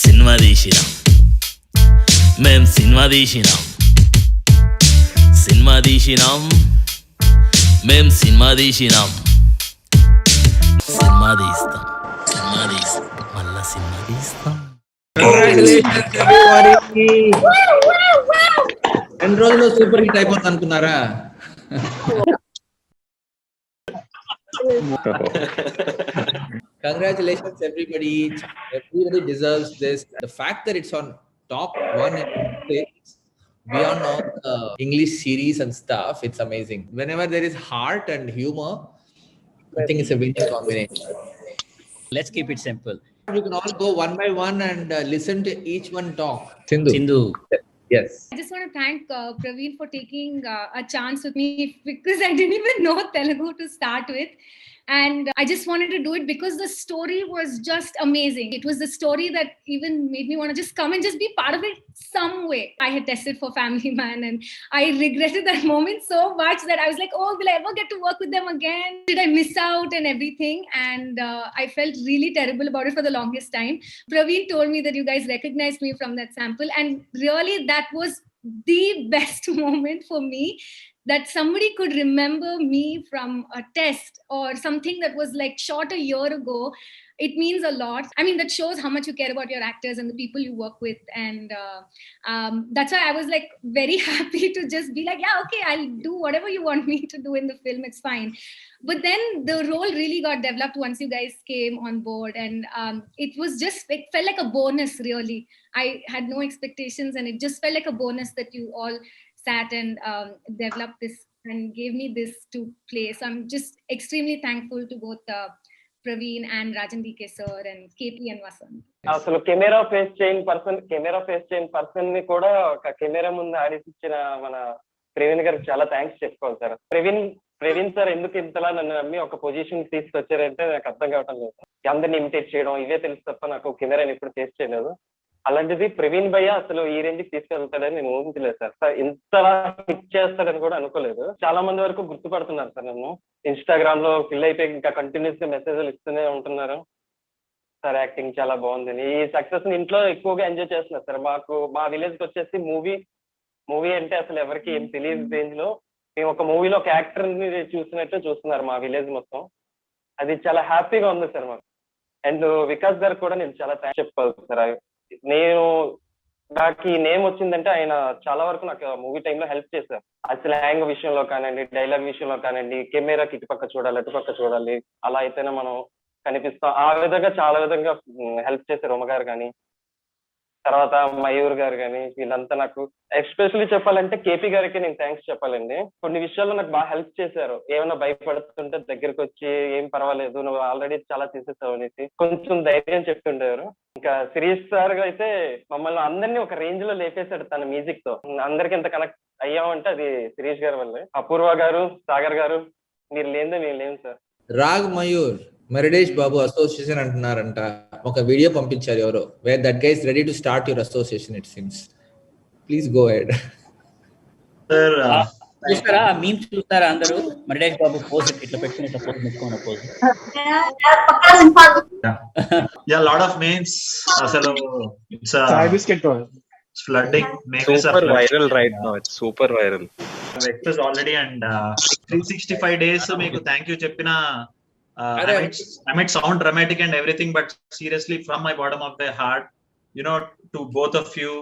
Cinema తీసినాం, మేం cinema తీసినాం, సినిమా తీసినాం, మేం సినిమా తీసినాం, సినిమా తీస్తాం, సినిమా తీస్తాం, మళ్ళా సినిమా తీస్తాం. Congratulations everybody. 2 రోజుల్లో సూపర్ హిట్ అయిపోతుంది అనుకున్నారా? Congratulations everybody. Everybody deserves this. The fact that it's on top 1 in Netflix, beyond all the English series and stuff, it's amazing. Whenever there is heart and humor, I think it's a winning combination. Let's keep it simple. You can all go one by one and listen to each one talk. Sindhu. Yes. I just want to thank Praveen for taking a chance with me because I didn't even know Telugu to start with. And I just wanted to do it because the story was just amazing. It was the story that even made me want to just come and just be part of it some way. I had tested for Family Man and I regretted that moment so much that I was like, oh, will I ever get to work with them again? Did I miss out and everything? And I felt really terrible about it for the longest time. Praveen told me that you guys recognized me from that sample. And really, that was the best moment for me, that somebody could remember me from a test or something that was like shot a year ago. It means a lot. I mean, that shows how much you care about your actors and the people you work with. And that's why I was like very happy to just be like, yeah, okay, I'll do whatever you want me to do in the film. It's fine. But then the role really got developed once you guys came on board. And it felt like a bonus, really. I had no expectations and it just felt like a bonus that you all sat and developed this and gave me this to play. So I'm just extremely thankful to both Praveen and Rajan DK sir and KP and Vasant. అసలు camera face చేయని person ని కూడా ఒక camera ముందు ఆడిపించిన మన ప్రవీణ్ గారికి చాలా thanks చెప్పుకోవాలి సార్. ప్రవీణ్ సార్ ఎందుకు ఇంతలా నన్ను నమ్మి ఒక పొజిషన్ తీసుకొచ్చారంటే నాకు అర్థం కావటం లేదు. అందరిని ఇమిటేట్ చేయడం ఇవే తెలుసు తప్ప నాకు కెమెరాని ఎప్పుడు ఫేస్ చేయలేదు. అలాంటిది ప్రవీణ్ భయ్య అసలు ఈ రేంజ్కి తీసుకెళ్తాడని నేను ఊహించలేదు సార్. ఇంతలా హిట్ చేస్తాడని కూడా అనుకోలేదు. చాలా మంది వరకు గుర్తుపడుతున్నారు సార్ నన్ను. ఇన్స్టాగ్రామ్ లో ఫిల్ అయిపోయి ఇంకా కంటిన్యూస్ గా మెసేజ్లు ఇస్తూనే ఉంటున్నారు సార్, యాక్టింగ్ చాలా బాగుందని. ఈ సక్సెస్ ని ఇంట్లో ఎక్కువగా ఎంజాయ్ చేస్తున్నారు సార్. మా విలేజ్ కి వచ్చేసి మూవీ అంటే అసలు ఎవరికి ఏం తెలియదు రేంజ్ లో మేము ఒక మూవీలో ఒక యాక్టర్ ని చూసినట్టు చూస్తున్నారు మా విలేజ్ మొత్తం. అది చాలా హ్యాపీగా ఉంది సార్ మాకు. అండ్ వికాస్ గారు కూడా నేను చాలా థ్యాంక్స్ చెప్పుకోవాలి సార్. నాకు ఈ నేమ్ వచ్చిందంటే ఆయన చాలా వరకు నాకు మూవీ టైంలో హెల్ప్ చేశారు. ఆ స్లాంగ్ విషయంలో కానివ్వండి, డైలాగ్ విషయంలో కానివ్వండి, కెమెరాకి ఇటుపక్క చూడాలి అటుపక్క చూడాలి అలా అయితేనే మనం కనిపిస్తాం, ఆ విధంగా చాలా విధంగా హెల్ప్ చేశారు. ఉమ గారు కానీ, తర్వాత మయూర్ గారు కానీ, వీళ్ళంతా నాకు ఎస్పెషల్లీ చెప్పాలంటే కేపీ గారికి నేను థ్యాంక్స్ చెప్పాలండి. కొన్ని విషయాల్లో నాకు బాగా హెల్ప్ చేశారు. ఏమైనా భయపడుతుంటే దగ్గరికి వచ్చి ఏం పర్వాలేదు నువ్వు ఆల్రెడీ చాలా తీసేసావు అనేసి కొంచెం ధైర్యం చెప్తుండేవారు. ఇంకా శిరీష్ సార్ అయితే మమ్మల్ని అందరినీ ఒక రేంజ్ లో లేపేశాడు తన మ్యూజిక్ తో. అందరికి ఎంత కనెక్ట్ అయ్యామంటే అది శిరీష్ గారి వల్లే. అపూర్వ గారు, సాగర్ గారు, మీరు లేదే మేము లేము సార్. రాగ్ మయూర్ మరిడేష్ బాబు అసోసియేషన్ అంటున్నారంట. ఒక వీడియో పంపించారు ఎవరో, where that guy is ready to start your association it seems. Please go ahead sir. చూస్తారా మీమ్స్ చూస్తారా అందరూ? మరిడేష్ బాబు పోజ్ ఇట్లా పెట్టుకుని ఇట్లా పోజ్ పెట్టుకున్న pose. Yeah, lot of memes. అసలు it's flooding. Super viral right now. It's super viral. Vectors already and 365 days మీకు thank you చెప్పిన. I might sound dramatic and everything, but seriously, from my bottom of my heart, to both of you,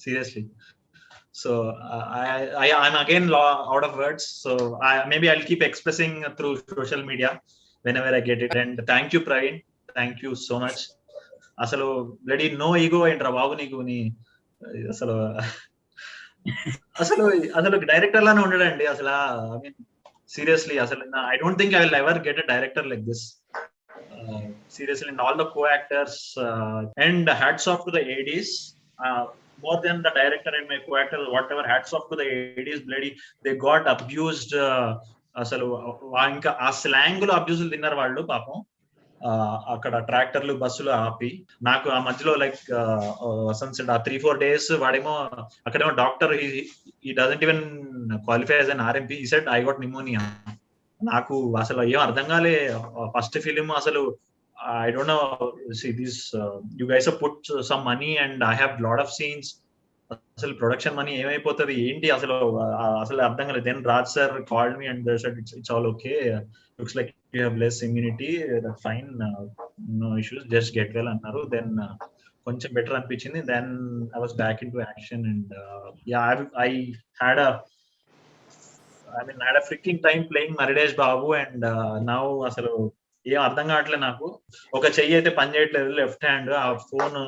seriously. So I'm again out of words. So maybe I'll keep expressing through social media whenever I get it. And thank you, Praveen. Thank you so much. Asalu bloody no ego entra babu neeku ni asalu director lana undadandi asala. I mean seriously, I don't think I will ever get a director like this. Seriously, and all the co-actors and hats off to the ADs. More than the director and my co-actors, whatever, hats off to the ADs. Bloody, they got abused. Asalu ఇంకా ఆ slang లో అబ్యూజులు తిన్నారు వాళ్ళు పాపం. అక్కడ ట్రాక్టర్లు బస్సులు ఆపి నాకు ఆ మధ్యలో లైక్ వసంత్ సెడ్ ఆ 3-4 days వాడేమో అక్కడేమో doctor he doesn't even qualify as an RMP. he said I got pneumonia. నాకు అసలు ఏం అర్థం కాలే. ఫస్ట్ ఫిలిం అసలు I don't know. See, these you guys have put some money, and I have lot of scenes. అసలు production money ఏమైపోతుంది ఏంటి అసలు అసలు అర్థం కాలేదు. Then Raj sir called me and said it's all okay, looks like you have less immunity, that fine, no issues, just get well అన్నారు. Then కొంచెం better అనిపించింది. Then I was back into action and I had a freaking time playing Maridesh Babu and now అసలు ఏం అర్థం కావట్లేదు నాకు. ఒక చెయ్యి అయితే పని చేయట్లేదు, లెఫ్ట్ హ్యాండ్, ఆ ఫోన్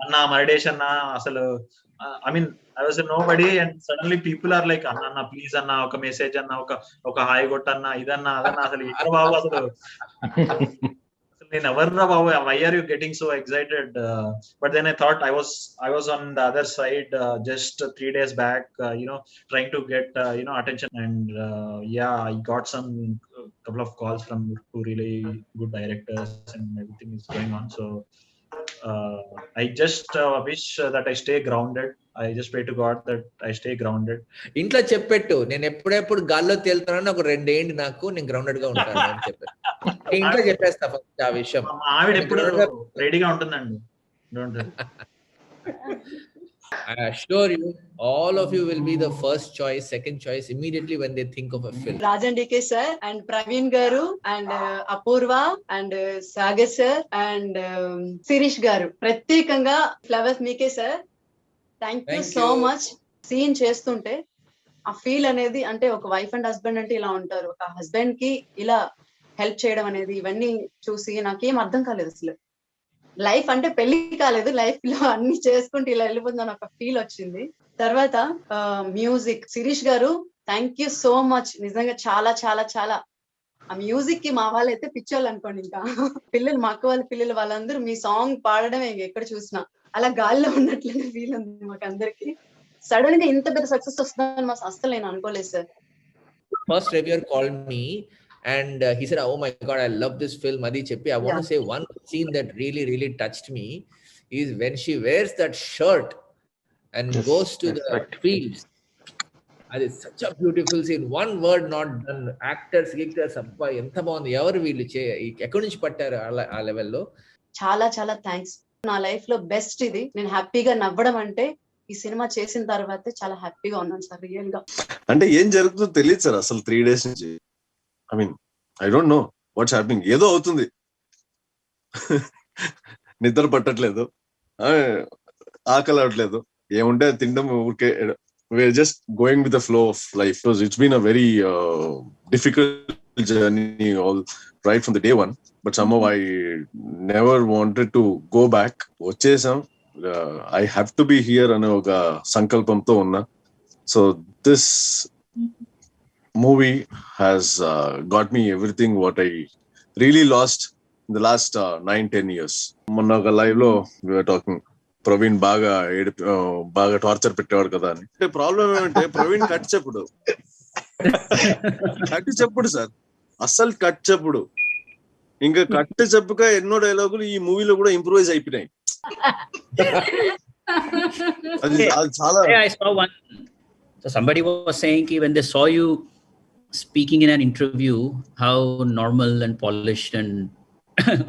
అన్న మరిడేష్ అన్న అసలు I mean, I was a nobody and suddenly people are like, Anna, please, Anna, oka message, Anna, oka hi gotanna, idanna, adanna, asalu enna babu asalu. Why are you getting so excited? But then I thought I was on the other side just 3 days back, trying to get attention, and I got some couple of calls from two really good directors, and everything is going on. So I just wish that I stay grounded. I just pray to God that I stay grounded. ఇంట్లో చెప్పెట్టు, నేను ఎప్పుడెప్పుడు గాల్లో తేలుతున్నాను, ఒక 2 ఏంటి నాకు, నేను grounded గా ఉంటాను అని చెప్పాను. ఇంట్లో చెప్పేస్తా ఫస్ట్ ఆ విషయం. ఆవిడ ఎప్పుడు రెడీగా ఉంటుందండి. I assure you, all of you will be the first choice, second choice immediately when they think of a film. Rajan DK sir and Praveen Garu and Apurva and Sagar sir and Sirish Garu. Pratyekanga flowers meeke sir. Thank you so much. Scene చేస్తుంటే ఆ feel అనేది, అంటే ఒక wife and husband అంటే ఇలా ఉంటారు, ఒక husband కి ఇలా హెల్ప్ చేయడం అనేది, ఇవన్నీ చూసి నాకేం అర్థం కాలేదు. అసలు లైఫ్ అంటే పెళ్లి కాలేదు, లైఫ్ లో అన్ని చేసుకుంటూ ఇలా వెళ్ళిపోతుందని ఒక ఫీల్ వచ్చింది. తర్వాత మ్యూజిక్, శిరీష్ గారు థ్యాంక్ యూ సో మచ్. నిజంగా చాలా చాలా చాలా ఆ మ్యూజిక్ కి మా వాళ్ళు అయితే పిచ్చోళ్ళు అనుకోండి. ఇంకా పిల్లలు, మా అక్క వాళ్ళ పిల్లలు, వాళ్ళందరూ మీ సాంగ్ పాడడమే ఎక్కడ చూసినా అలా గాల్లో ఉన్నట్లనే ఫీల్ ఉంది మాకు అందరికి. సడన్ గా ఇంత పెద్ద సక్సెస్ వస్తుందని మాకు అస్సలు నేను అనుకోలేదు sir. First reviewer called me and he said, oh my god, I love this film. Adi cheppi, I want to say one scene that really touched me is when she wears that shirt and goes to the fields. That is such a beautiful scene. One word not done. Actors abba enta baagundi, evaru veelu ekkadi nunchi pattaru aa level lo. చాలా చాలా thanks. నా life లో best ఇది. నేను హ్యాపీగా నవ్వడం అంటే ఈ సినిమా చేసిన తర్వాత చాలా హ్యాపీగా ఉన్నాను సార్. రియల్ గా అంటే ఏం జరుగుతుందో తెలియదు సార్ అసలు 3 days నుంచి. I mean, I don't know what's happening. ఏదో అవుతుంది, నిద్ర పట్టట్లేదు, ఆకలి అవట్లేదు, ఏముంటే తినడం ఊరికే. We're just going with the flow of life. So it's been a very difficult journey all right from the day one. But somehow I never wanted to go back. Vachesam, I have to be here ane oka sankalpamto unna. So this movie has got me everything what I really lost in the last 9-10 years. Monna oka live lo we were talking, Praveen బాగా torture పెట్టేవాడు కదా అని. అంటే problem ఏమంటే Praveen cut చెప్పుడు sir, అస్సలు cut చెప్పుడు. ఇంకా కట్ చెప్పుక ఎన్నో డైలాగులు ఈ మూవీలో కూడా ఇంప్రూవైజ్ అయిపోయినాయి. అది చాలా. I saw one. So somebody was saying when they saw you speaking in an interview, how normal and polished and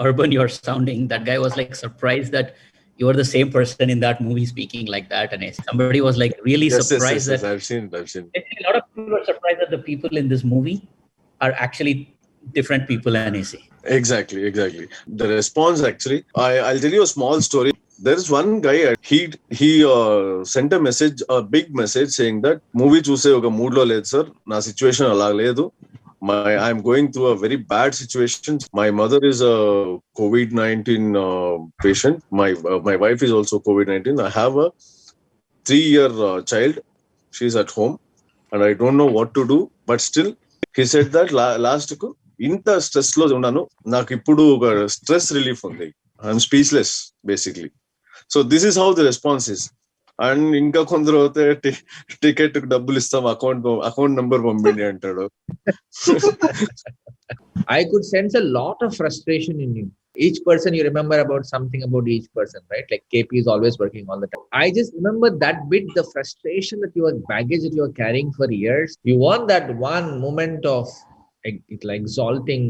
urban you're sounding. That guy was like surprised that you are the same person in that movie speaking like that. And somebody was like really surprised that I've seen it. A lot of people were surprised that the people in this movie are actually different people in AC. Exactly. The response actually, I'll tell you a small story. There is one guy, he sent a message, a big message saying that movie chuse oka mood lo ledhu sir, na situation ala ledhu, I'm going through a very bad situation. My mother is a COVID-19 patient. My wife is also COVID-19. I have a 3-year child. She's at home and I don't know what to do. But still, he said that last ku inta stress lo unnanu, నాకు ఇప్పుడు ఒక stress relief ఉంది. I'm speechless basically. So this is how the response is. And ఇంకా కొందరు అయితే ticket డబ్బులు ఇస్తాం, account number పంపిండి అంటాడు. I could sense a lot of frustration in you. Each person you remember about something about each person, right? Like KP is always working all the time. I just remember that bit, the frustration that you were baggage that you were carrying for years. You want that one moment of exalting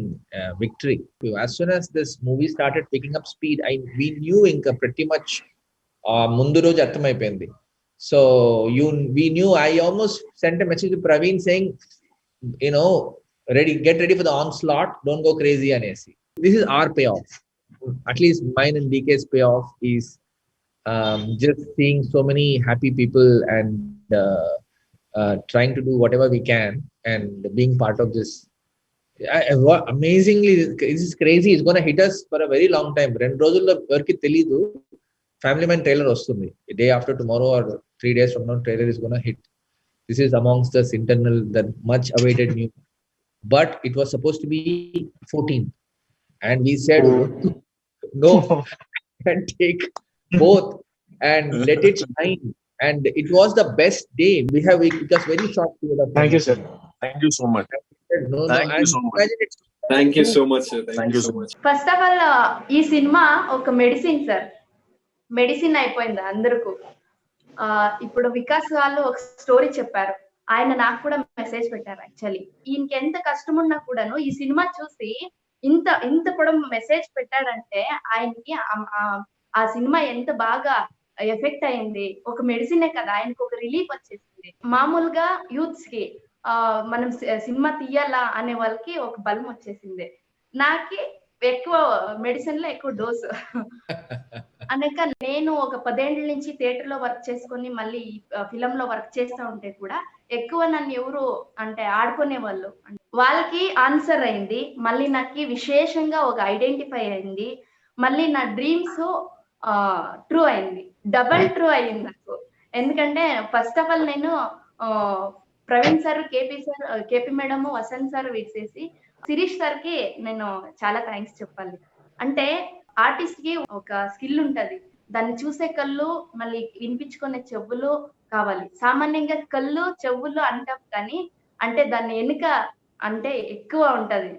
victory. As soon as this movie started picking up speed, we knew ఇంకా pretty much ముందు రోజు అర్థమైపోయింది. So we knew. I almost sent a message to Praveen saying, get ready for the onslaught, don't go crazy anesi. This is our payoff. At least mine and DK's payoff is just seeing so many happy people and trying to do whatever we can and being part of this. Amazingly, this is crazy. It's going to hit us for a very long time. 2 రోజుల్లో ఎవరికి తెలీదు family man trailer వస్తుంది. Day after tomorrow or 3 days from now trailer is going to hit. This is amongst us internal, the much awaited news. But it was supposed to be 14, and we said no, and take both and let it shine. And it was the best day we have. It was very short period of time. Thank you, sir. Thank you so much. No, Thank you so much. Thank you so much, sir. Thank you so much. First of all ఈ cinema ఒక medicine sir. Medicine అయిపోయింది అందరికీ. ఇప్పుడు వికాస్ వాళ్ళు ఒక story చెప్పారు. ఆయన నాకు కూడా మెసేజ్ పెట్టారు. యాక్చువల్లీ ఈయనకి ఎంత కష్టం ఉన్నా కూడాను ఈ సినిమా చూసి ఇంత కూడా మెసేజ్ పెట్టాడంటే ఆయనకి ఆ సినిమా ఎంత బాగా ఎఫెక్ట్ అయింది. ఒక మెడిసినే కదా, ఆయనకు ఒక రిలీఫ్ వచ్చేసింది. మామూలుగా యూత్స్ కి మనం సినిమా తీయాలా అనే వాళ్ళకి ఒక బలం వచ్చేసింది. నాకి ఎక్కువ మెడిసిన్ లో ఎక్కువ డోసు అనక నేను ఒక 10 ఏళ్ల నుంచి థియేటర్ లో వర్క్ చేసుకొని మళ్ళీ ఫిలం లో వర్క్ చేస్తూ ఉంటే కూడా ఎక్కువ నన్ను ఎవరు అంటే ఆడుకునే వాళ్ళు, వాళ్ళకి ఆన్సర్ అయింది. మళ్ళీ నాకు విశేషంగా ఒక ఐడెంటిఫై అయింది. మళ్ళీ నా డ్రీమ్స్ ట్రూ అయింది, డబల్ ట్రూ అయింది నాకు. ఎందుకంటే ఫస్ట్ ఆఫ్ ఆల్ నేను Praveen sir, KP madam, Vasanth sir వేసేసి శిరీష్ సార్ కి నేను చాలా థ్యాంక్స్ చెప్పాలి. అంటే ఆర్టిస్ట్ కి ఒక స్కిల్ ఉంటది, దాన్ని చూసే కళ్ళు మళ్ళీ వినిపించుకునే చెవులు కావాలి. సామాన్యంగా కళ్ళు చెవులు అంటాం కానీ అంటే దాన్ని వెనుక అంటే ఎక్కువ ఉంటది.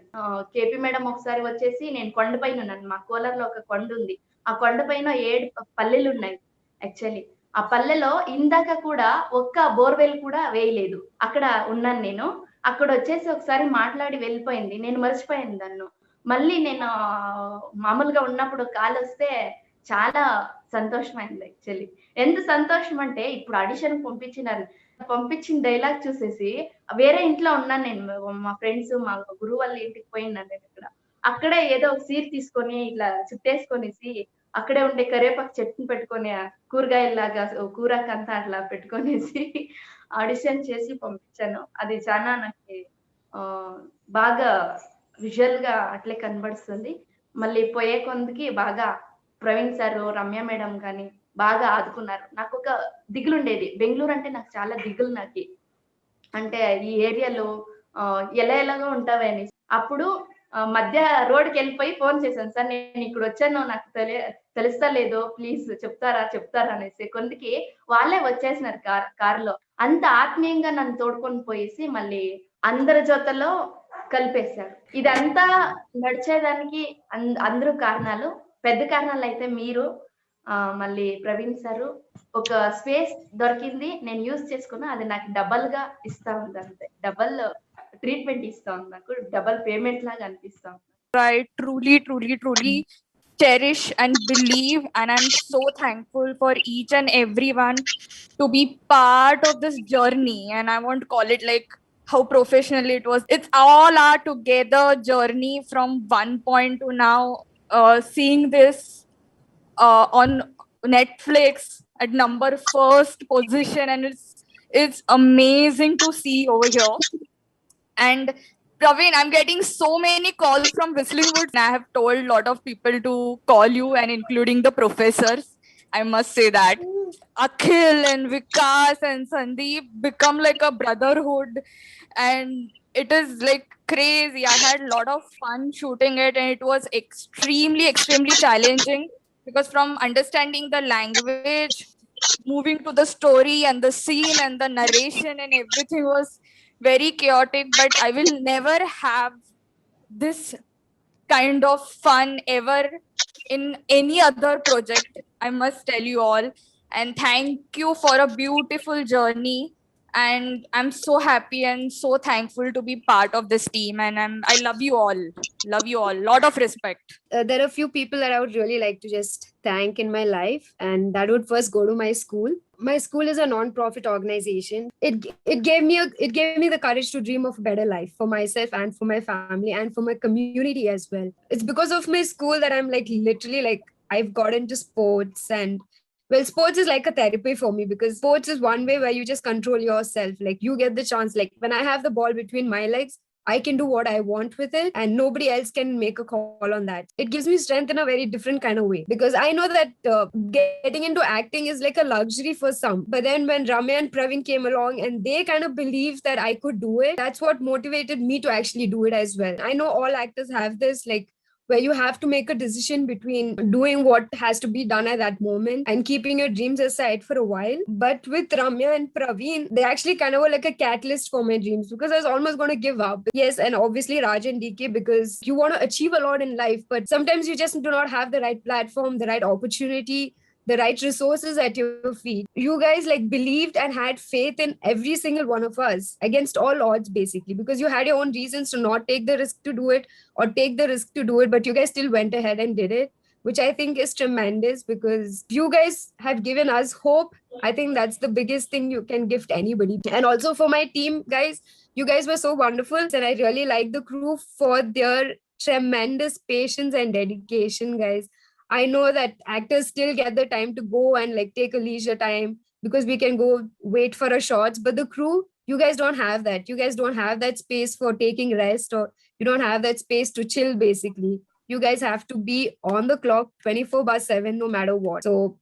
కేపీ మేడం ఒకసారి వచ్చేసి, నేను కొండపైన ఉన్నాను, మా కోలార్లో ఒక కొండ ఉంది, ఆ కొండపైన 7 పల్లెలు ఉన్నాయి. యాక్చువల్లీ ఆ పల్లెలో ఇందాక కూడా ఒక్క బోర్వెల్ కూడా వేయలేదు. అక్కడ ఉన్నాను నేను. అక్కడ వచ్చేసి ఒకసారి మాట్లాడి వెళ్ళిపోయింది, నేను మర్చిపోయాను దాన్ని. మళ్ళీ నేను మామూలుగా ఉన్నప్పుడు కాల్ వస్తే చాలా సంతోషమైంది. యాక్చువల్లీ ఎంత సంతోషం అంటే ఇప్పుడు ఆడిషన్ పంపించిన డైలాగ్ చూసేసి వేరే ఇంట్లో ఉన్నాను నేను, మా ఫ్రెండ్స్ మా గురువు వాళ్ళ ఇంటికి పోయినాను నేను. అక్కడే ఏదో ఒక సీర్ తీసుకొని ఇట్లా చుట్టేసుకొనేసి అక్కడే ఉండే కరేపాకు చెట్టుని పెట్టుకొని కూరగాయలాగా కూరకంతా అట్లా పెట్టుకొనేసి ఆడిషన్ చేసి పంపించాను. అది చాలా నాకు బాగా విజువల్ గా అట్లే కనబడుతుంది. మళ్ళీ పోయే కొందికి బాగా ప్రవీణ్ సార్, రమ్య మేడం కానీ బాగా ఆదుకున్నారు. నాకు ఒక దిగులు ఉండేది, బెంగళూరు అంటే నాకు చాలా దిగులు. నాకు అంటే ఈ ఏరియాలో ఎలాగో ఉంటావని. అప్పుడు మధ్య రోడ్కి వెళ్ళిపోయి ఫోన్ చేశాను, సార్ నేను ఇక్కడ వచ్చాను, నాకు తెలుస్తా లేదో, ప్లీజ్ చెప్తారా అనేసి. కొందికి వాళ్ళే వచ్చేసినారు కారులో. అంత ఆత్మీయంగా నన్ను తోడుకొని పోయేసి మళ్ళీ అందరి జొతలో కలిపేశారు. ఇదంతా నడిచేదానికి అందరూ కారణాలు. పెద్ద కారణాలు అయితే మీరు, మళ్ళీ ప్రవీణ్ సారు. ఒక స్పేస్ దొరికింది, నేను యూజ్ చేసుకున్నా, అది నాకు డబల్ గా ఇస్తా ఉంది. అంతే, డబల్ ట్రీట్మెంట్ ఇస్తా ఉంది, నాకు డబల్ పేమెంట్ లాగా అనిపిస్తా ఉంది. I truly cherish and believe, and I'm so thankful for each and everyone to be part of this journey. And I won't call it like how professionally it was. It's all our together journey from one point to now, seeing this on Netflix at number 1st position, and it's amazing to see over here. And Praveen, I'm getting so many calls from Whistling Woods. I have told a lot of people to call you, and including the professors. I must say that Akhil and Vikas and Sandeep become like a brotherhood, and it is like crazy. I had a lot of fun shooting it, and it was extremely challenging, because from understanding the language, moving to the story and the scene and the narration and everything was very chaotic. But I will never have this kind of fun ever in any other project, I must tell you all. And thank you for a beautiful journey. and I'm so happy and so thankful to be part of this team. And I love you all. Love you all. Lot of respect. There are a few people that I would really like to just thank in my life, and that would first go to my school. My school is a non-profit organization. It gave me the courage to dream of a better life for myself and for my family and for my community as well. It's because of my school that I'm like literally like I've got into sports. And well, sports is like a therapy for me, because sports is one way where you just control yourself. Like you get the chance, like when I have the ball between my legs, I can do what I want with it, and nobody else can make a call on that. It gives me strength in a very different kind of way, because I know that getting into acting is like a luxury for some. But then when Ramya and Praveen came along and they kind of believed that I could do it, that's what motivated me to actually do it as well. I know all actors have this, like, where you have to make a decision between doing what has to be done at that moment and keeping your dreams aside for a while. But with Ramya and Praveen, they actually kind of were like a catalyst for my dreams, because I was almost going to give up. Yes, and obviously Raj and DK, because you want to achieve a lot in life, but sometimes you just do not have the right platform, the right opportunity, the right resources at your feet. You guys like believed and had faith in every single one of us against all odds, basically, because you had your own reasons to not take the risk to do it, or take the risk to do it, but you guys still went ahead and did it, which I think is tremendous, because you guys have given us hope. I think that's the biggest thing you can gift anybody. And also for my team, guys, you guys were so wonderful, and I really like the crew for their tremendous patience and dedication, guys. I know that actors still get the time to go and like take a leisure time, because we can go wait for our shots. But the crew, you guys don't have that. You guys don't have that space for taking rest, or you don't have that space to chill, basically. You guys have to be on the clock 24/7, no matter what. So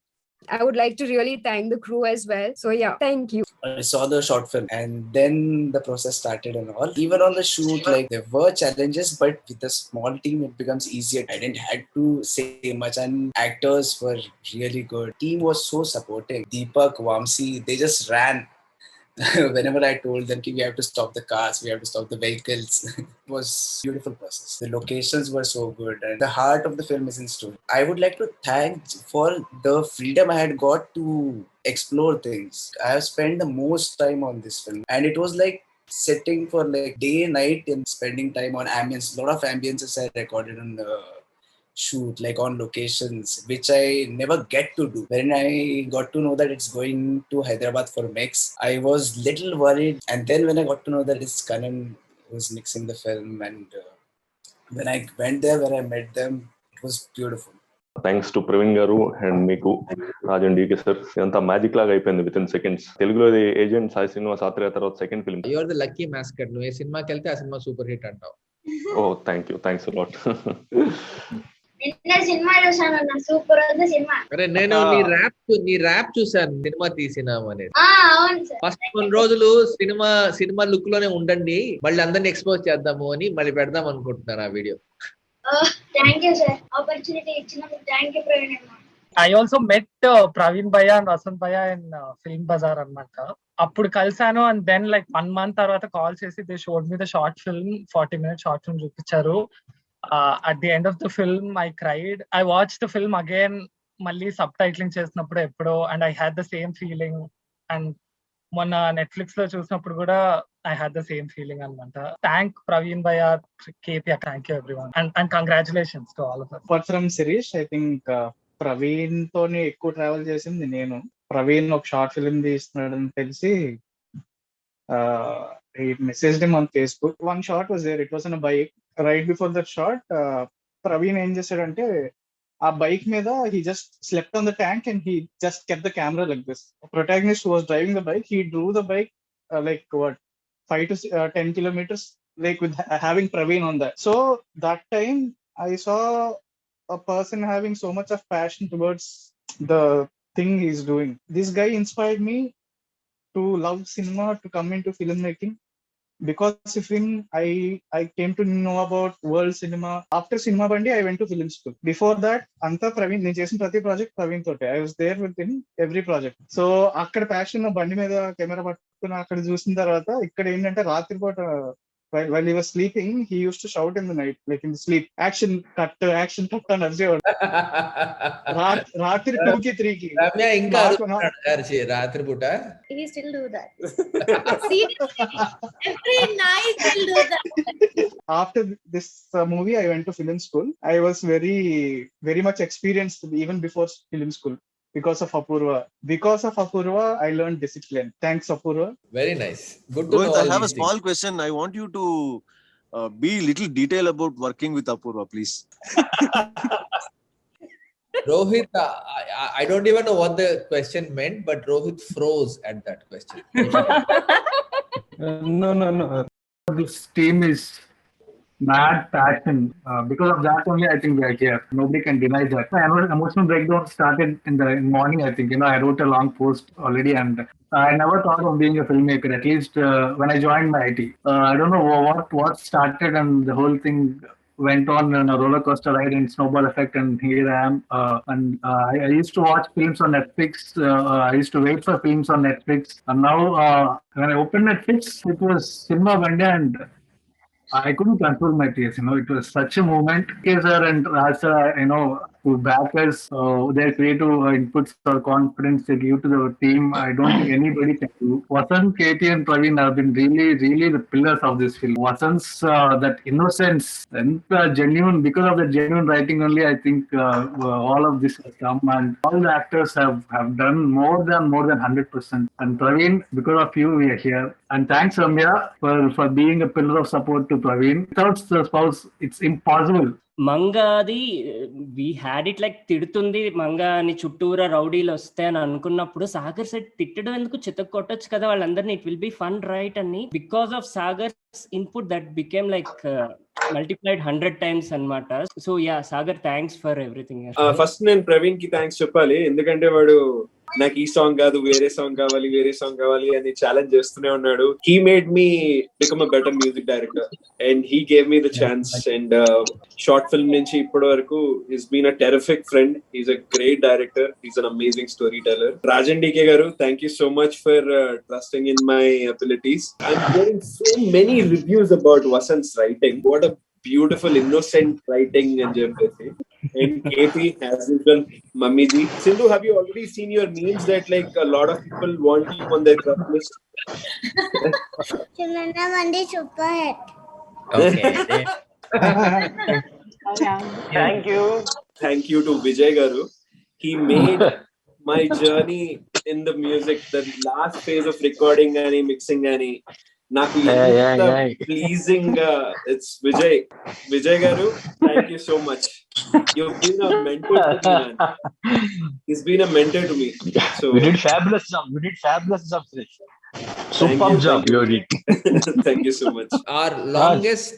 I would like to really thank the crew as well. So yeah, thank you. I saw the short film and then the process started and all. Even on the shoot, like there were challenges, but with a small team, it becomes easier. I didn't have to say much, and actors were really good. Team was so supportive. Deepak, Vamsi, they just ran. Whenever I told them we have to stop the cars, we have to stop the vehicles, it was a beautiful process. The locations were so good, and the heart of the film is in story. I would like to thank for the freedom I had got to explore things. I have spent the most time on this film, and it was like sitting for like day and night and spending time on ambience. A lot of ambiences I recorded on the shoot, like on locations, which I never get to do. When I got to know that it's going to Hyderabad for mix, I was little worried. And then when I got to know that it's Kanan who's mixing the film, and when I went there, where I met them, it was beautiful. Thanks to Praveen garu and మీకు Raj and DK sir, ఇదంతా magic లాగా అయిపోయింది within seconds. తెలుగులో agent Sai Srinivas Athreya తర్వాత second film. You are the lucky mascot. నువ్వు ఏ సినిమాకి వెళ్తే ఆ సినిమా సూపర్ హిట్ అంటావు. Oh thank you, thanks lot. Cinema చూసాను, సూపర్ ఉంది సినిమా. అరే నేను నీ ర్యాప్ చూసాను సినిమా తీసినాం అనేది. అవును సార్. ఫస్ట్ కొన్ని రోజులు సినిమా లుక్ లోనే ఉండండి, మళ్ళీ అందరిని ఎక్స్పోజ్ చేద్దాము అని మళ్ళీ పెడదాం అనుకుంటున్నాను ఆ video. Thank you sir, opportunity ఇచ్చినందుకు థ్యాంక్ యూ ప్రవీణ్ అన్న. I also met Praveen Bhaiya and Vasant Bhaiya in Film Bazaar అనమాట. అప్పుడు కలిసాను, అండ్ దెన్ లైక్ 1 month తర్వాత కాల్ చేసి they showed me the short film, 40-minute short film చూపించారు. At the end of the film I cried. I watched the film again, మళ్ళీ sub titling చేసినప్పుడు ఎప్పుడో, and I had the same feeling. And మొన్న Netflix లో చూసినప్పుడు కూడా I had the same feeling అనమాట. Thank Praveen Bhaiya, KP, thank you everyone, and congratulations to all of us. Apart from Sirish, I think Praveen తోని ఎక్కువ travel చేసింది నేను. ప్రవీణ్ ఒక షార్ట్ ఫిల్మ్ తీస్తున్నాడని తెలిసి he messaged him on Facebook. One shot was there, it was on a bike. Right before that shot, Praveen ఏం చేశాడంటే ఆ bike మీద he just slept on the tank and he just kept the camera like this. Protagonist who was driving the bike, he drove the bike like what 5 to 10 kilometers, like with having Praveen on that. So that time I saw a person having so much of passion towards the thing he's doing. This guy inspired me to love cinema, to come into filmmaking. Because of him, I came to know about world cinema. After Cinema Bandi, I went to film school. Before that, anta Praveen, నేను చేసిన ప్రతి project Praveen తోటే. I was there with him every project. So అక్కడ passion బండి మీద camera పట్టుకుని అక్కడ చూసిన తర్వాత ఇక్కడ ఏంటంటే రాత్రిపూట while he was sleeping, he used to shout in the night, like in the sleep, action cut అని అరిచేవాడు. రాత్రి 2 కి 3 కి. రమ్య ఇంకా రాత్రి పూట He still do that. Seriously, every night he'll do that. After this movie, I went to film school. I was very much experienced even before film school. Because of Apurva, I learned discipline. Thanks, Apurva. Very nice. Good to know. I have a small question. I want you to be little detail about working with Apurva, please. Rohit, I don't even know what the question meant, but Rohit froze at that question. No. This team is mad passion. Because of that only, I think we are here. Nobody can deny that. My emotional breakdown started in the morning, I think. I wrote a long post already, and I never thought of being a filmmaker, at least when I joined my IT. I don't know what started, and the whole thing went on a roller coaster ride and snowball effect, and here I am. I used to watch films on Netflix. I used to wait for films on Netflix. And now, when I opened Netflix, it was Cinema Bandha, and I couldn't control my tears. It was such a moment. Sir and Rasa, to back us, their creative inputs or confidence they give to the team, I don't think anybody can do. Vasant, KT, and Praveen have been really the pillars of this film. Vasant's that innocence and genuine, because of the genuine writing only, I think all of this has come, and all the actors have done more than 100%. And Praveen, because of you, we are here. And thanks, Ramya, for being a pillar of support to Praveen. Without the spouse, it's impossible. మంగాది we had it like తిడుతుంది మంగా అని చుట్టూరా రౌడీలు వస్తే అని అనుకున్నప్పుడు Sagar set తిట్టడం ఎందుకు చితక్ కొట్టొచ్చు కదా వాళ్ళందరినీ, it will be fun right అని. Because of Sagar's input that became like multiplied 100 times అన్నమాట. So yeah Sagar, thanks for everything. First నేను ప్రవీణ్ కి థ్యాంక్స్ చెప్పాలి, ఎందుకంటే వాడు నాకు ఈ సాంగ్ కాదు వేరే సాంగ్ కావాలి అని ఛాలెంజ్ చేస్తూనే ఉన్నాడు. He made me become a better music director and he gave me the chance. And short film నుంచి ఇప్పటి వరకు is been a terrific friend. Is a great director. Is an amazing storyteller. Raj and DK garu, thank you so much for trusting in my abilities. I'm hearing so many reviews about Vasanth's writing. What a beautiful innocent writing and JPC. And KP, as usual, Mummy ji. Sindhu, have you already seen your memes that like a lot of people want you on their crush list? Chunana Mandi super hit. Okay. Thank you to Vijay Garu. He made my journey in the music, the last phase of recording and mixing and నాకు pleasing. It's Vijay గారు, thank you so much. You've been a mentor to me, man. He's been a mentor to me. So we did fabulous job, Suresh. Superb job you did. Thank you so much. Our longest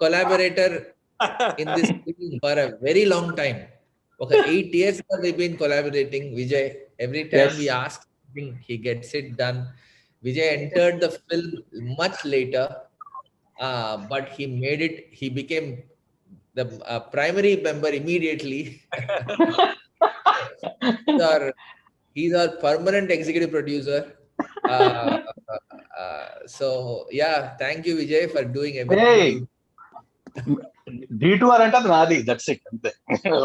collaborator in this film for a very long time. Okay, 8 years we've been collaborating. Vijay, every time we ask something, he gets it done. Vijay entered the film much later, but he made it. He became the primary member immediately. He's our permanent executive producer. So yeah, thank you, Vijay, for doing everything. D2R ante naadi, that's it.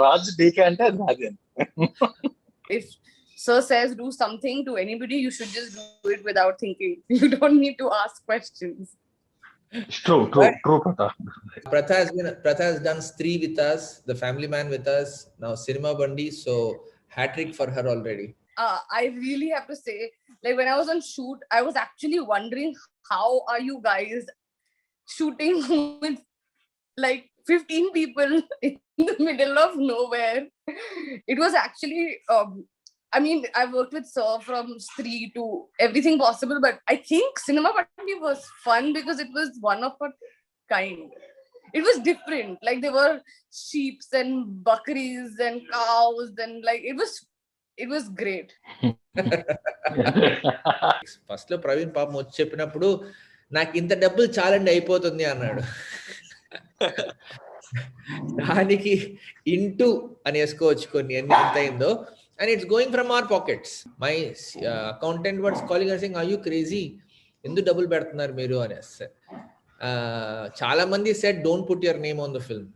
Raj DK ante naadi. If Sir says do something to anybody, you should just do it without thinking. You don't need to ask questions. True, Pratha. Pratha has done Stree with us, The Family Man with us, now Cinema Bandha, so hat trick for her already. I really have to say, like when I was on shoot, I was actually wondering, how are you guys shooting with like 15 people in the middle of nowhere? It was actually I mean, I worked with Sir from Stree to everything possible, but I think Cinema Bandha was fun because it was one of a kind. It was different. Like there were sheep and bakris and cows and like it was great. First లో ప్రవీణ్ పాపం వచ్చి చెప్పినప్పుడు నాకు ఇంత డబ్బులు చాలండి అయిపోతుంది అన్నాడు. దానికి ఇంటూ అని వేసుకోవచ్చు కొన్ని ఎంత అయిందో. And it's going from our pockets. My accountant was calling and saying, "Are you crazy? Indu double పెడుతున్నారు మీరు" అని. Chala mandi said don't put your name on the film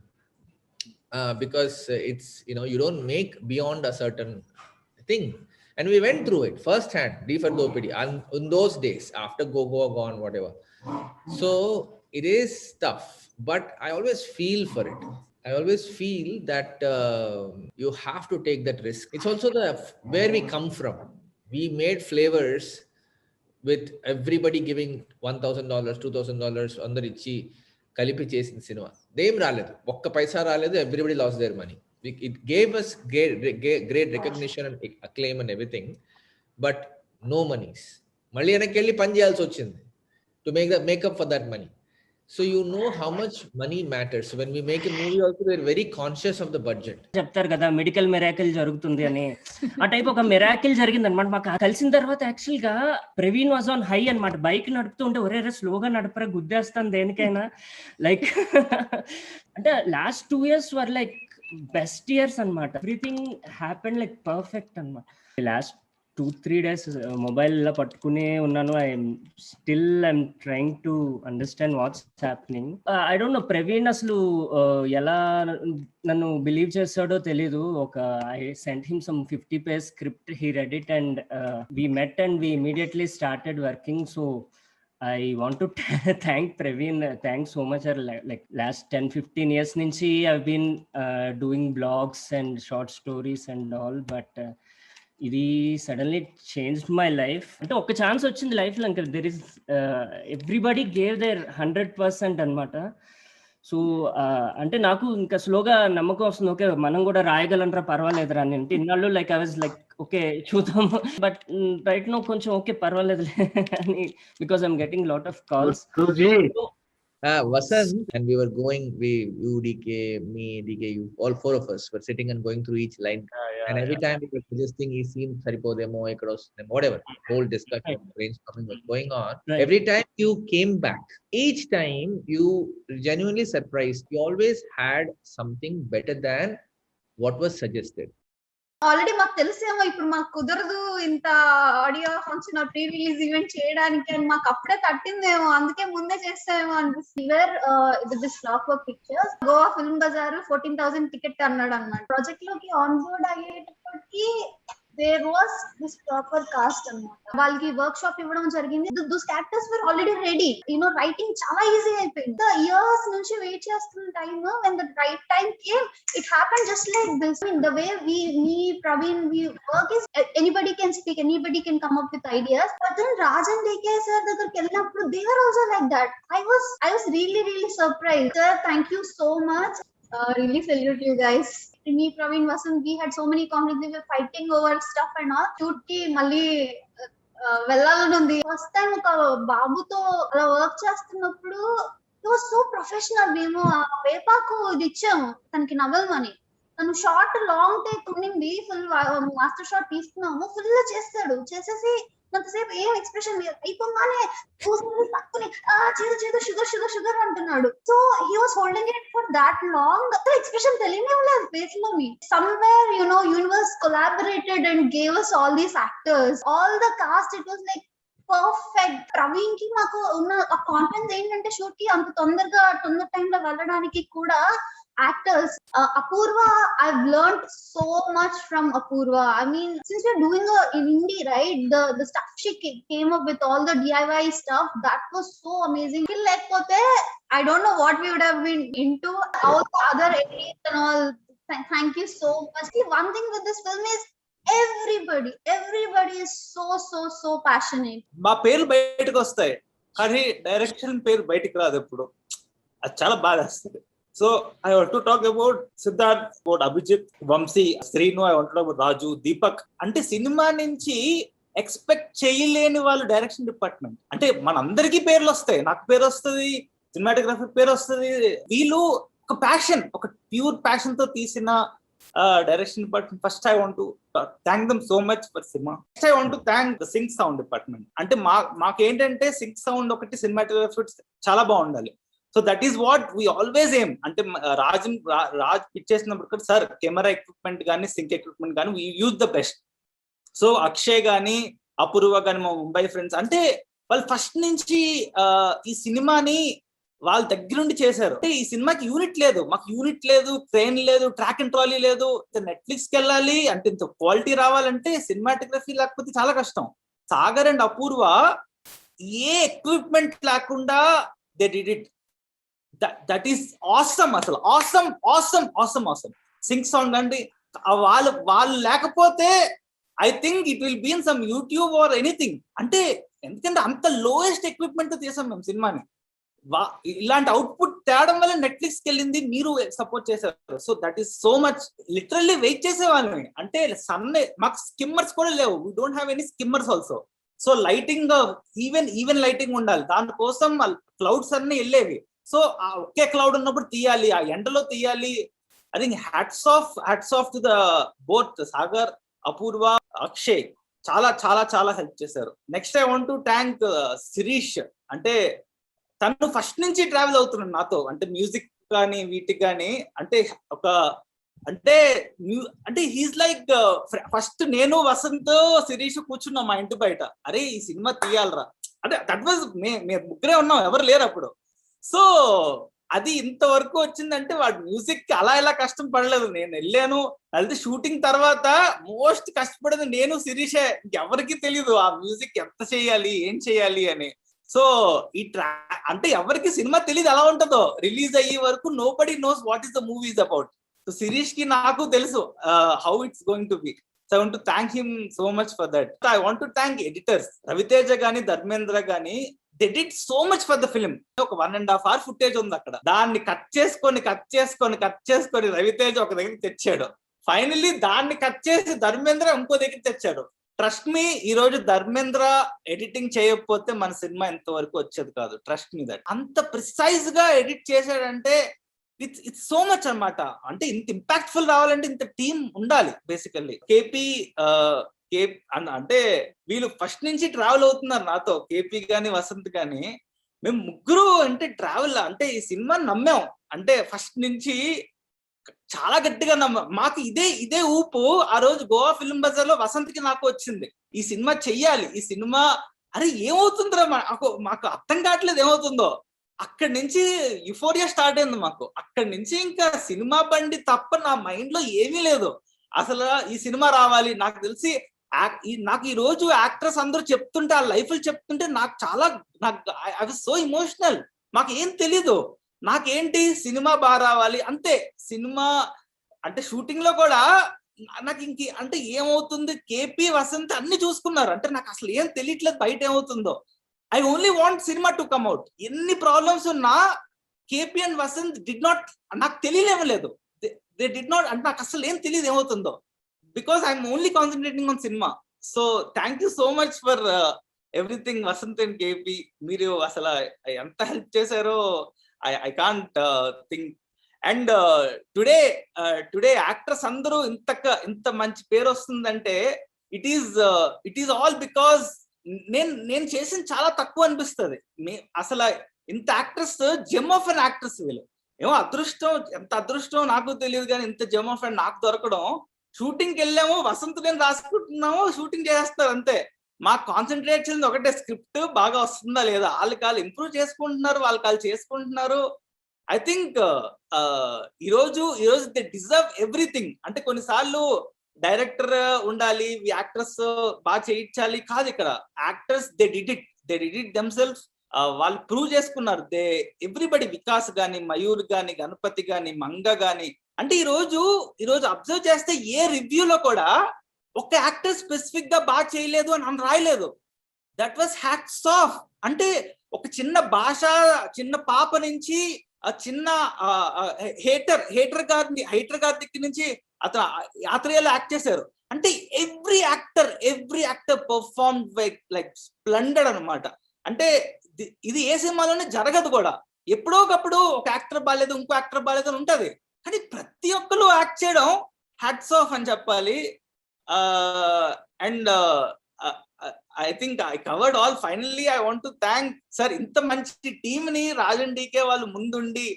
because it's, you know, you don't make beyond a certain thing. And we went through it firsthand, D for Dopidi, and in those days after Go gone, whatever. So it is tough, but I always feel for it. I always feel that you have to take that risk. It's also where we come from. We made flavors with everybody giving $1,000, $2,000 అందరిచ్చి కలిపి చేసిన cinema దేం రాలేదు, ఒక్క పైసా రాలేదు. Everybody loss their money. It gave us great recognition and acclaim and everything, but no monies. మళ్ళీ వెనక్కి వెళ్ళి పని చేయాల్సి వచ్చింది to make up for that money. So you know how much money matters. So when we make a movie also, we're very conscious of the budget. చెప్తారు కదా medical miracle జరుగుతుంది అని, ఆ టైప్ ఒక మిరాకిల్ జరిగింది అనమాట. మాకు కలిసిన తర్వాత యాక్చువల్ గా ప్రవీణ్ వాజ్ ఆన్ హై అనమాట. బైక్ నడుపుతూ ఉంటే ఒరే స్లోగా నడపరా గుద్దేస్తాను దేనికైనా, లైక్ అంటే last 2 years were like best years అనమాట. ఎవ్రీథింగ్ హ్యాపెన్ లైక్ పర్ఫెక్ట్ అనమాట. లాస్ట్ 2-3 days మొబైల్ ఇలా పట్టుకునే ఉన్నాను. I'm trying to understand what's happening. I don't know Praveen అసలు ఎలా నన్ను బిలీవ్ చేస్తాడో తెలీదు. I sent him some 50 pages script, he read it and we met and we immediately started working. So I want to thank Praveen. Thanks so much. Like last 10-15 years nunchi I've been doing blogs and short stories and all, but ఇది suddenly changed my life. అంటే ఒక chance వచ్చింది life లో, ఇంకా there is everybody gave there 100% అనమాట. So అంటే నాకు ఇంకా స్లోగా నమ్మకం వస్తుంది, ఓకే మనం కూడా రాయగలనరా పర్వాలేదురా అని. అంటే ఇన్నాళ్ళు like I was like okay చూద్దాము, బట్ రైట్ నో కొంచెం ఓకే పర్వాలేదు అని, because I'm getting lot of calls. Vasant, and we were going, you, DK, me, DK, you, all 4 of us were sitting and going through each line. And every time we were suggesting, he seemed saripodemo, whatever, whole discussion, brainstorming was going on. Right. Every time you came back, each time you genuinely surprised. You always had something better than what was suggested. Already మాకు తెలిసేమో ఇప్పుడు మాకు కుదరదు ఇంత audio function pre release event చేయడానికి అని మాకు అప్పుడే తట్టిందేమో, అందుకే ముందే చేస్తామేమో అనిపిస్తుంది. This flop of pictures Goa film bazaar 14,000 ticket అన్నాడు అన్నమాట. ప్రాజెక్ట్ లోకి ఆన్ బోర్డ్ అయ్యేటప్పటికి there was this proper cast అన్నమాట. వాళ్ళకి వర్క్ షాప్ ఇవ్వడం జరిగింది. those characters were already ready, you know, writing చాలా ఈజీ అయిపోయింది. the years నుంచి వెయిట్ చేస్తున్న time, when the right time came, it happened just like this. I mean, the way me, Praveen, we work is anybody can speak, anybody can come up with ideas, but then Raj and DK sir దగ్గరికి వెళ్ళినప్పుడు they were also like that. I was really surprised. Sir, thank you so much. Really salute you guys. Me, Praveen, Vasant, we had so many conflicts. We were fighting over stuff and all. Shoot ki malli వెళ్ళాలని ఉంది. First time ఒక బాబుతో అలా work చేస్తున్నప్పుడు it was so professional. మేము వేపాకు ఇది ఇచ్చాము తనకి నవల్మని. తను షార్ట్ లాంగ్ టేక్ ఉండింది, ఫుల్ మాస్టర్ షాట్ తీసుకున్నాము, ఫుల్ చేస్తాడు. చేసేసి కొంతసేపు ఏం ఎక్స్ప్రెషన్ లేదు, అయిపోగానే పక్కని చేదు షుగర్ అంటున్నాడు. So he was holding it for that long. Expression తెలియనే లేదు ఫేస్ లోని. Somewhere you know universe collaborated and gave us all these actors, all the cast. It was like perfect. Praveen కి మాకు ఉన్న కాన్ఫిడెన్స్ ఏంటంటే షూట్ కి అంత తొందర టైం లో వెళ్ళడానికి కూడా actors. Apurva, I've learned so much from Apurva. I mean, since we're doing in indie, right, the stuff she came up with, all the DIY stuff, that was so amazing. Lekapothe I don't know what we would have been into. All the other areas and all. Thank you so much. See, one thing with this film is everybody is so passionate. మా పేర్లు బయటకు వస్తాయి కానీ direction పేరు బయటకు రాదు ఎప్పుడు. అది చాలా బాధేస్తుంది. So I want to talk about Siddharth, about Abhijit, Vamsi, Srinu. I want to talk about Raju, Deepak. అంటే సినిమా నుంచి ఎక్స్పెక్ట్ చేయలేని వాళ్ళు డైరెక్షన్ డిపార్ట్మెంట్. అంటే మనందరికీ పేర్లు వస్తాయి, నాకు పేరు వస్తుంది, సినిమాటోగ్రఫీ పేరు వస్తుంది. వీళ్ళు ఒక ప్యాషన్, ఒక ప్యూర్ ప్యాషన్ తో తీసిన direction department. First I want to thank them so much for cinema. First I want to thank the sync sound department. అంటే మాకేంటంటే సింక్ సౌండ్ ఒకటి, సినిమాటోగ్రఫీ చాలా బాగుండాలి. So that is what we always aim. అంటే Raj pitch చేసినప్పుడు sir camera equipment కానీ sync equipment కానీ we use the best. So Akshay కానీ అపూర్వ కానీ మా ముంబై ఫ్రెండ్స్ అంటే వాళ్ళు ఫస్ట్ నుంచి ఈ సినిమాని వాళ్ళ దగ్గరుండి చేశారు. అంటే ఈ సినిమాకి యూనిట్ లేదు, మాకు యూనిట్ లేదు, క్రెయిన్ లేదు, ట్రాక్ అండ్ ట్రాలీ లేదు. నెట్ఫ్లిక్స్ కి వెళ్ళాలి అంటే ఇంత క్వాలిటీ రావాలంటే సినిమాటోగ్రఫీ లేకపోతే చాలా కష్టం. సాగర్ అండ్ అపూర్వ ఏ ఎక్విప్మెంట్ లేకుండా they did it. That is awesome. అసలు ఆసమ్. సింగ్ సాంగ్ అంటే వాళ్ళు లేకపోతే I think it will be in some YouTube or anything. అంటే ఎందుకంటే అంత లోయెస్ట్ ఎక్విప్మెంట్ తో తీసాం మేము సినిమాని. ఇలాంటి అవుట్పుట్ తేడం వల్ల నెట్ఫ్లిక్స్ కి వెళ్ళింది, మీరు సపోర్ట్ చేశారు. So that is so much. Literally wait చేసేవాళ్ళని. అంటే మాకు స్కిమ్మర్స్ కూడా లేవు, we don't have any skimmers also. So lighting even lighting ఉండాలి, దానికోసం క్లౌడ్స్ అన్ని వెళ్ళేవి. సో ఒకే క్లౌడ్ ఉన్నప్పుడు తీయాలి, ఆ ఎండలో తీయాలి. I think hats off to the both Sagar, Apoorva, Akshay. చాలా చాలా చాలా హెల్ప్ చేశారు. Next I want to thank Sirish. అంటే తను ఫస్ట్ నుంచి ట్రావెల్ అవుతున్నాడు నాతో, అంటే మ్యూజిక్ కానీ వీటికి కానీ. అంటే అంటే హీస్ లైక్ ఫస్ట్ నేను వసంత్ శిరీష్ కూర్చున్నాం మా ఇంటి బయట, అరే ఈ సినిమా తీయాలరా అంటే. దట్ వాజ్ మేము ముగ్గురే ఉన్నాం, ఎవరు లేరు అప్పుడు. సో అది ఇంతవరకు వచ్చిందంటే వాడు మ్యూజిక్ అలా ఎలా కష్టం పడలేదు. నేను వెళ్ళాను, అయితే షూటింగ్ తర్వాత మోస్ట్ కష్టపడేది నేను శిరీషే. ఎవరికి తెలియదు ఆ మ్యూజిక్ ఎంత చేయాలి, ఏం చేయాలి అని. సో ఈ అంటే ఎవరికి సినిమా తెలియదు ఎలా ఉంటుందో. రిలీజ్ అయ్యే వరకు nobody knows what is the movie is about. So Sirish కి నాకు తెలుసు how it's going to be. So I want to thank him so much for that. I want to thank editors Raviteja గానీ ధర్మేంద్ర గానీ. They did so much for the film. ఒక 1.5 hour footage ఉంది అక్కడ, దాన్ని cut చేసుకొని రవితేజ ఒక దగ్గర తెచ్చాడు. ఫైనల్లీ దాన్ని కట్ చేసి ధర్మేంద్ర ఇంకో దగ్గర తెచ్చాడు. ట్రస్ట్ మీ, ఈ రోజు ధర్మేంద్ర ఎడిటింగ్ చేయకపోతే మన సినిమా ఇంతవరకు వచ్చేది కాదు. Trust me that. అంత ప్రిసైజ్ గా ఎడిట్ చేశాడంటే ఇట్స్ సో మచ్ అన్నమాట. అంటే ఇంత ఇంపాక్ట్ఫుల్ రావాలంటే ఇంత టీం ఉండాలి బేసికల్లీ. కేపీ అంటే వీళ్ళు ఫస్ట్ నుంచి ట్రావెల్ అవుతున్నారు నాతో, కేపీ గాని వసంత్ గాని. మేము ముగ్గురు అంటే ట్రావెల్ అంటే ఈ సినిమా నమ్మాం. అంటే ఫస్ట్ నుంచి చాలా గట్టిగా నమ్మాం. మాకు ఇదే ఊపు ఆ రోజు గోవా ఫిల్మ్ బజార్ లో వసంత్కి నాకు వచ్చింది. ఈ సినిమా చెయ్యాలి, ఈ సినిమా అరే ఏమవుతుందిరా మాకు అర్థం కావట్లేదు ఏమవుతుందో. అక్కడి నుంచి యుఫోరియా స్టార్ట్ అయింది మాకు. అక్కడి నుంచి ఇంకా సినిమా బండి తప్ప నా మైండ్ లో ఏమీ లేదు. అసలు ఈ సినిమా రావాలి. నాకు తెలిసి నాకు ఈ రోజు యాక్టర్స్ అందరూ చెప్తుంటే, ఆ లైఫ్ చెప్తుంటే ఐ వాజ్ సో ఇమోషనల్. మాకు ఏం తెలీదు, నాకేంటి సినిమా బాగా రావాలి అంతే. సినిమా అంటే షూటింగ్ లో కూడా నాకు అంటే ఏమవుతుంది, కేపీ వసంత్ అన్ని చూసుకున్నారు. అంటే నాకు అసలు ఏం తెలియట్లేదు బయట ఏమవుతుందో. I only want cinema to come out. ఎన్ని ప్రాబ్లమ్స్ ఉన్నా KP and Vasanth did not, నాకు తెలియలేదు. దే డిడ్ నాట్, అంటే నాకు అసలు ఏం తెలియదు ఏమవుతుందో. Because I'm only concentrating on cinema. So thank you so much for everything Vasanth and KP. మీరు అసలు ఎంత హెల్ప్ చేశారో I can't think. And today actors అందరూ ఇంత మంచి పేరు వస్తుందంటే ఇట్ ఈస్ ఆల్ బికాస్ నేను చేసిన చాలా తక్కువ అనిపిస్తుంది. అసలు ఇంత actors, gem of an actors వీళ్ళు. ఏమో అదృష్టం, ఎంత అదృష్టం నాకు తెలియదు కానీ ఇంత జెమ్ ఆఫ్ అండ్ నాకు దొరకడం. షూటింగ్కి వెళ్ళాము, వసంత్ నేను రాసుకుంటున్నాము, షూటింగ్ చేస్తారు అంతే. మాకు కాన్సన్ట్రేట్ చేసింది ఒకటే, స్క్రిప్ట్ బాగా వస్తుందా లేదా. వాళ్ళు ఇంప్రూవ్ చేసుకుంటున్నారు, వాళ్ళు చేసుకుంటున్నారు. ఐ థింక్ ఈరోజు దే డిజర్వ్ ఎవ్రీథింగ్. అంటే కొన్నిసార్లు డైరెక్టర్ ఉండాలి, యాక్టర్స్ బాగా చేయించాలి కాదు. ఇక్కడ actors they did it themself. వాళ్ళు ప్రూవ్ చేసుకున్నారు. ఎవ్రీబడి, వికాస్ గాని, మయూర్ గాని, గణపతి గాని, మంగ గాని. అంటే ఈ రోజు అబ్జర్వ్ చేస్తే ఏ రివ్యూలో కూడా ఒక యాక్టర్ స్పెసిఫిక్ గా బాగా చేయలేదు అని రాయలేదు. That was hats off. అంటే ఒక చిన్న భాష, చిన్న పాప నుంచి ఆ చిన్న హేటర్ గారి దగ్గర నుంచి అతను యాత్రలో యాక్ట్ చేశారు. అంటే every actor perform like splendid అనమాట. అంటే ఇది ఏ సినిమాలోనే జరగదు కూడా. ఎప్పుడో ఒకప్పుడు ఒక యాక్టర్ బాగాలేదు, ఇంకో యాక్టర్ బాగాలేదు అని ఉంటది. కానీ ప్రతి ఒక్కరు యాక్ట్ చేయడం హ్యాట్స్ ఆఫ్ అని చెప్పాలి. And I think I covered all. Finally I want to thank sir. ఇంత మంచి టీమ్ ని రాజన్ డీకే వాళ్ళు ముందుండి,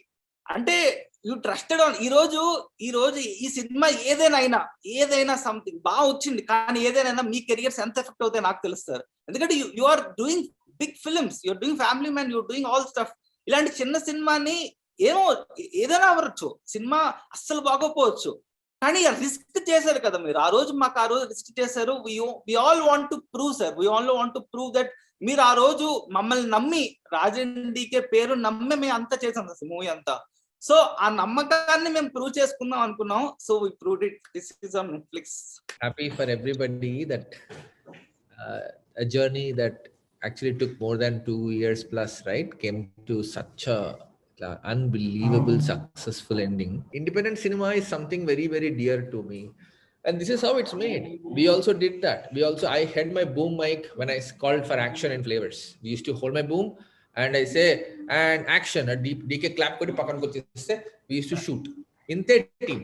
అంటే యూ ట్రస్టెడ్ ఆన్. ఈ రోజు ఈ సినిమా ఏదైనా సంథింగ్ బాగా వచ్చింది, కానీ ఏదైనా మీ కెరియర్స్ ఎంత ఎఫెక్ట్ అవుతాయి నాకు తెలుస్తారు. ఎందుకంటే you are doing big films, you're doing Family Man, you're doing all stuff. ఇలాంటి చిన్న సినిమాని ఏమో ఏదైనా అవ్వచ్చు, సినిమా అస్సలు బాగోపోవచ్చు, కానీ రిస్క్ చేశారు కదా మీరు. ఆ రోజు మాకు ఆ రోజు రిస్క్ చేశారు. We all want to prove sir, we all want to prove that మీరు ఆ రోజు మమ్మల్ని నమ్మి, రాజండికే పేరు నమ్మి మేము అంతా చేసాం సార్ మూవీ అంతా. సో ఆ నమ్మకాన్ని మేము ప్రూవ్ చేసుకుందాం అనుకున్నాం. So we proved it. This is on Netflix. Happy for everybody that a journey that actually took more than 2 years plus, right, came to such a unbelievable successful ending. Independent cinema is something very, very dear to me, and this is how it's made. We also did that. I had my boom mic when I called for action and flavors. We used to hold my boom and I say and action, a DK clap kodi pakan ko cheste, we used to shoot inte team.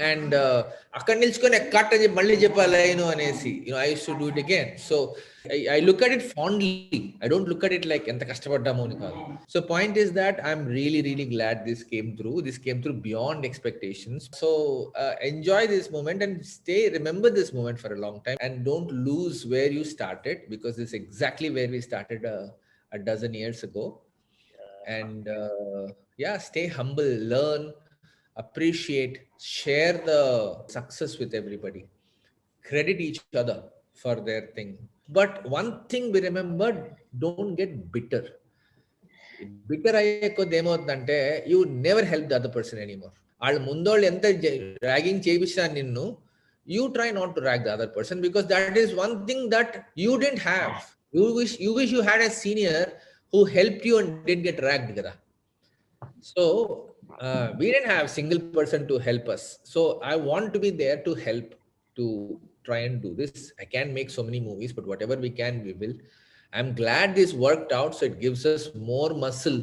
And అక్కడ నిల్చుకొని cut అని మళ్ళీ చెప్పాలి అనేసి I used to do it again. So I look at it fondly. I don't look at it like ఎంత కష్టపడ్డాము అని కాదు. So point is that I'm really, really glad this came through. This came through beyond expectations. So enjoy this moment and remember this moment for a long time, and don't lose where you started, because it's exactly where we started a dozen years ago. And stay humble, learn, appreciate, share the success with everybody, credit each other for their thing. But one thing we remember, don't get bitter అయ్యే కొద్ది ఏమవుతుందంటే you never help the other person anymore. వాళ్ళు ముందోళ్ళు ఎంత ragging చేయించాను నిన్ను, you try not to rag the other person, because that is one thing that you didn't have. You wish you had a senior who helped you and didn't get ragged kada. So we didn't have a single person to help us. So I want to be there to help, to try and do this. I can't make so many movies, but whatever we can, we will. I'm glad this worked out, so it gives us more muscle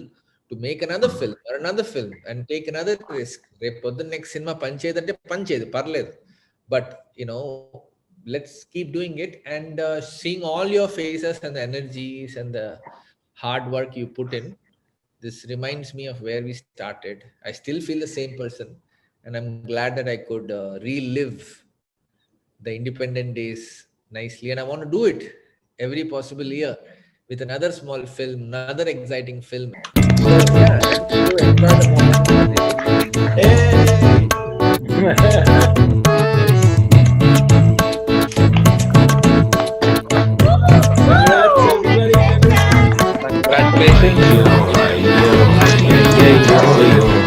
to make another film or another film and take another risk. Repo the next cinema panchedante panchedu parledu. But let's keep doing it, and seeing all your faces and the energies and the hard work you put in. This reminds me of where we started. I still feel the same person, and I'm glad that I could relive the independent days nicely, and I want to do it every possible year with another small film, another exciting film. So enjoy the moment. Congratulations.